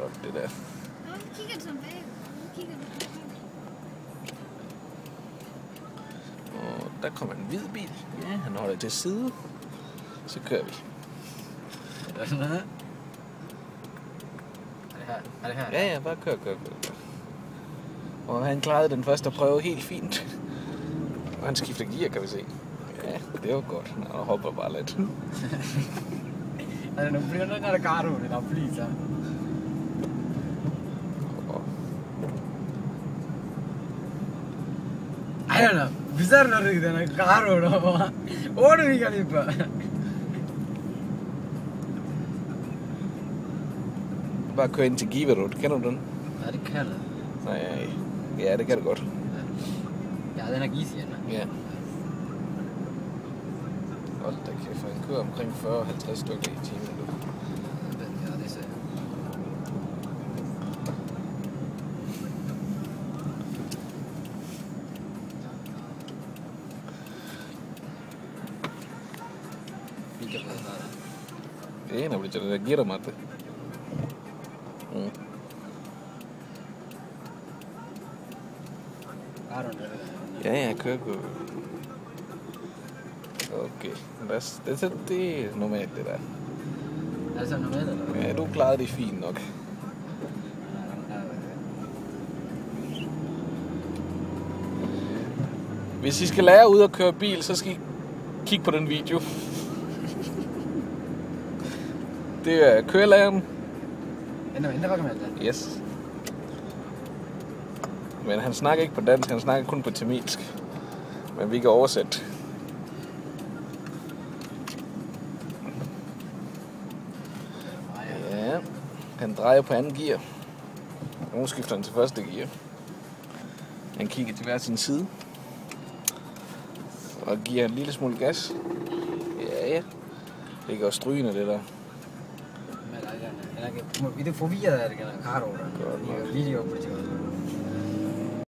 godt, det der. Nu kigger du tilbage. Og der kommer en hvid bil. Ja, han holder til side. Så kører vi. Er det sådan noget? Er det her? Ja, bare kør. Og han klarede den første prøve helt fint. Og han skifter gear, kan vi se. Ja, det var godt. Han hopper bare lidt. Ada não brilha na cara, na polícia. Ayana, bizarre na இருக்குது எனக்கு கார் ஓடுவீங்க இப்ப. Bare køre ind til Giverud. Kender du den? Ja, det kan jeg. Nej, ja, det kan det godt. Ja, den er easy, ja. Ja. Hold da kæft, han kører omkring 40-50 stykker i timen. Ja, det ser jeg. ಏನು ಬಿಡ್ತಾರೆ ಗೀರ ಮಾತು Ja, kører. Okay, det er normalt det der. Er det så normalt, eller? Ja, du klarede det fint nok. Hvis I skal lære ud at køre bil, så skal I kigge på den video. Det er kørelæreren. Yes. Men han snakker ikke på dansk, han snakker kun på tamilsk. Men vi kan oversætte. Ja, han drejer på anden gear. Nu skifter han til første gear. Han kigger til hver sin side. Og giver en lille smule gas. Ja. Det går strygende det der. ಇದು ಫೋಬಿಯಾ ಇருக்கு ಕಾರ್ ಓಡ ವಿಡಿಯೋ ಬಿಡ್ತೀವಿ